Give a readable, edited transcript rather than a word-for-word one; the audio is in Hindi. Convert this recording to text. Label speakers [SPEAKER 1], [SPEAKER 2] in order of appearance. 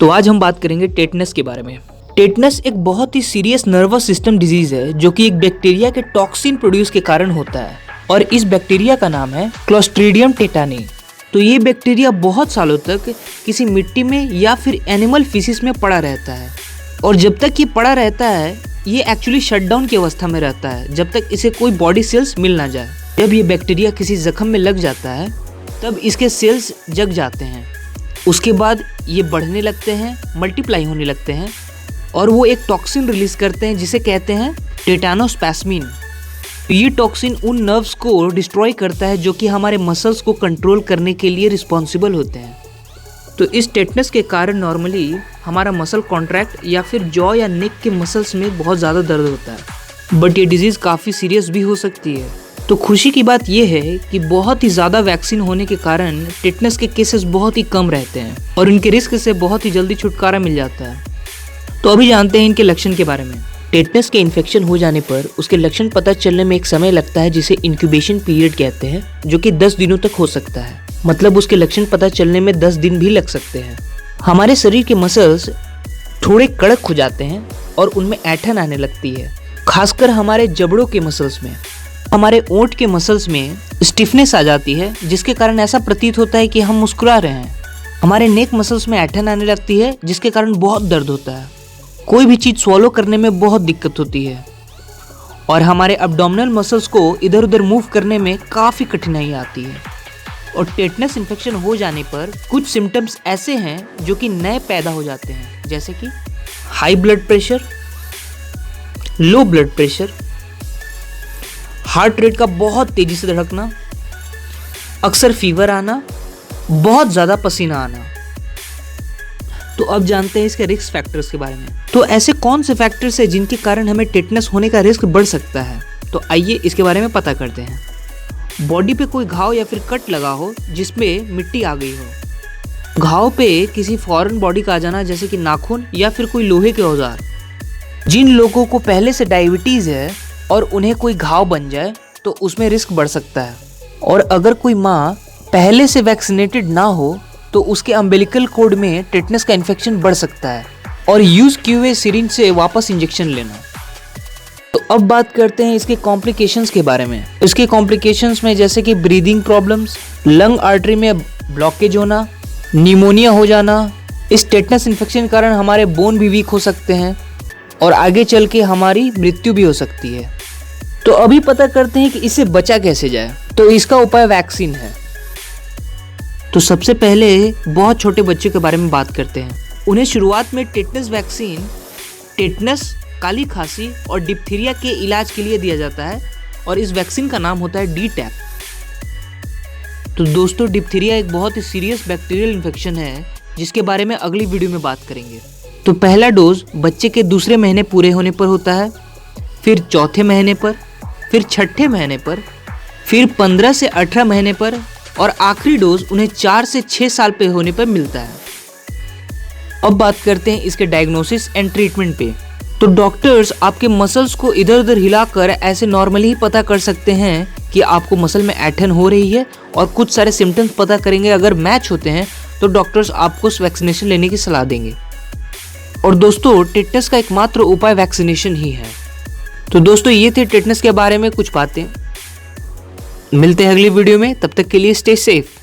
[SPEAKER 1] तो आज हम बात करेंगे टेटनस के बारे में। टेटनस एक बहुत ही सीरियस नर्वस सिस्टम डिजीज है जो कि एक बैक्टीरिया के टॉक्सिन प्रोड्यूस के कारण होता है और इस बैक्टीरिया का नाम है क्लोस्ट्रीडियम टेटानी। तो ये बैक्टीरिया बहुत सालों तक किसी मिट्टी में या फिर एनिमल फीसिस में पड़ा रहता है और जब तक ये पड़ा रहता है ये एक्चुअली शटडाउन की अवस्था में रहता है जब तक इसे कोई बॉडी सेल्स मिल ना जाए। जब ये बैक्टीरिया किसी जख्म में लग जाता है तब इसके सेल्स जग जाते हैं, उसके बाद ये बढ़ने लगते हैं, मल्टीप्लाई होने लगते हैं और वो एक टॉक्सिन रिलीज करते हैं जिसे कहते हैं टेटानोस्पैस्मिन। ये टॉक्सिन उन नर्व्स को डिस्ट्रॉय करता है जो कि हमारे मसल्स को कंट्रोल करने के लिए रिस्पॉन्सिबल होते हैं। तो इस टेटनस के कारण नॉर्मली हमारा मसल कॉन्ट्रैक्ट या फिर जॉ या नेक के मसल्स में बहुत ज़्यादा दर्द होता है, बट ये डिजीज़ काफ़ी सीरियस भी हो सकती है। तो खुशी की बात यह है कि बहुत ही ज़्यादा वैक्सीन होने के कारण टेटनस के केसेस बहुत ही कम रहते हैं और इनके रिस्क से बहुत ही जल्दी छुटकारा मिल जाता है। तो अभी जानते हैं इनके लक्षण के बारे में। टेटनस के इन्फेक्शन हो जाने पर उसके लक्षण पता चलने में एक समय लगता है जिसे इंक्यूबेशन पीरियड कहते हैं, जो कि 10 दिनों तक हो सकता है। मतलब उसके लक्षण पता चलने में 10 दिन भी लग सकते हैं। हमारे शरीर के मसल्स थोड़े कड़क हो जाते हैं और उनमें ऐंठन आने लगती है, खासकर हमारे जबड़ों के मसल्स में। हमारे ओंठ के मसल्स में स्टिफनेस आ जाती है जिसके कारण ऐसा प्रतीत होता है कि हम मुस्कुरा रहे हैं। हमारे नेक मसल्स में ऐंठन आने लगती है जिसके कारण बहुत दर्द होता है। कोई भी चीज़ स्वॉलो करने में बहुत दिक्कत होती है और हमारे एब्डोमिनल मसल्स को इधर उधर मूव करने में काफ़ी कठिनाई आती है। और टेटनस इन्फेक्शन हो जाने पर कुछ सिम्टम्स ऐसे हैं जो कि नए पैदा हो जाते हैं, जैसे कि high blood pressure, low blood pressure, heart rate का बहुत तेजी से धड़कना, अक्सर फीवर आना, बहुत ज़्यादा पसीना आना। तो अब जानते हैं इसके रिस्क फैक्टर्स के बारे में। तो ऐसे कौन से फैक्टर्स हैं जिनके कारण हमें टेटनस होने का रिस्क बढ़ सकता है, तो आइए इसके बारे में पता करते हैं। बॉडी पे कोई घाव या फिर कट लगा हो जिसमें मिट्टी आ गई हो, घाव पे किसी फॉरेन बॉडी का आ जाना जैसे कि नाखून या फिर कोई लोहे के औजार। जिन लोगों को पहले से डायबिटीज़ है और उन्हें कोई घाव बन जाए तो उसमें रिस्क बढ़ सकता है। और अगर कोई माँ पहले से वैक्सीनेटेड ना हो तो उसके अम्बिलिकल कोड में टेटनस का इन्फेक्शन बढ़ सकता है। और यूज किए हुए सिरिंज से वापस इंजेक्शन लेना। तो अब बात करते हैं इसके कॉम्प्लिकेशंस के बारे में। इसके कॉम्प्लिकेशंस में जैसे कि ब्रीदिंग प्रॉब्लम्स, लंग आर्टरी में ब्लॉकेज होना, निमोनिया हो जाना। इस टेटनस इन्फेक्शन के कारण हमारे बोन भी वीक हो सकते हैं और आगे चल के हमारी मृत्यु भी हो सकती है। तो अभी पता करते हैं कि इससे बचा कैसे जाए। तो इसका उपाय वैक्सीन है। तो सबसे पहले बहुत छोटे बच्चों के बारे में बात करते हैं। उन्हें शुरुआत में टेटनस वैक्सीन टेटनस, काली खांसी और डिप्थीरिया के इलाज के लिए दिया जाता है और इस वैक्सीन का नाम होता है DTaP। तो दोस्तों, डिप्थीरिया एक बहुत ही सीरियस बैक्टीरियल इन्फेक्शन है जिसके बारे में अगली वीडियो में बात करेंगे। तो पहला डोज बच्चे के दूसरे महीने पूरे होने पर होता है, फिर चौथे महीने पर, फिर छठे महीने पर, फिर 15 से 18 महीने पर और आखिरी डोज उन्हें 4 से 6 साल पे होने पर मिलता है। अब बात करते हैं इसके डायग्नोसिस एंड ट्रीटमेंट पे। तो डॉक्टर्स आपके मसल्स को इधर उधर हिलाकर ऐसे नॉर्मली ही पता कर सकते हैं कि आपको मसल में ऐंठन हो रही है और कुछ सारे सिम्टम्स पता करेंगे। अगर मैच होते हैं तो डॉक्टर्स आपको वैक्सीनेशन लेने की सलाह देंगे। और दोस्तों, टेटनस का एकमात्र उपाय वैक्सीनेशन ही है। तो दोस्तों, ये थे टेटनस के बारे में कुछ बातें। मिलते हैं अगली वीडियो में, तब तक के लिए स्टे सेफ।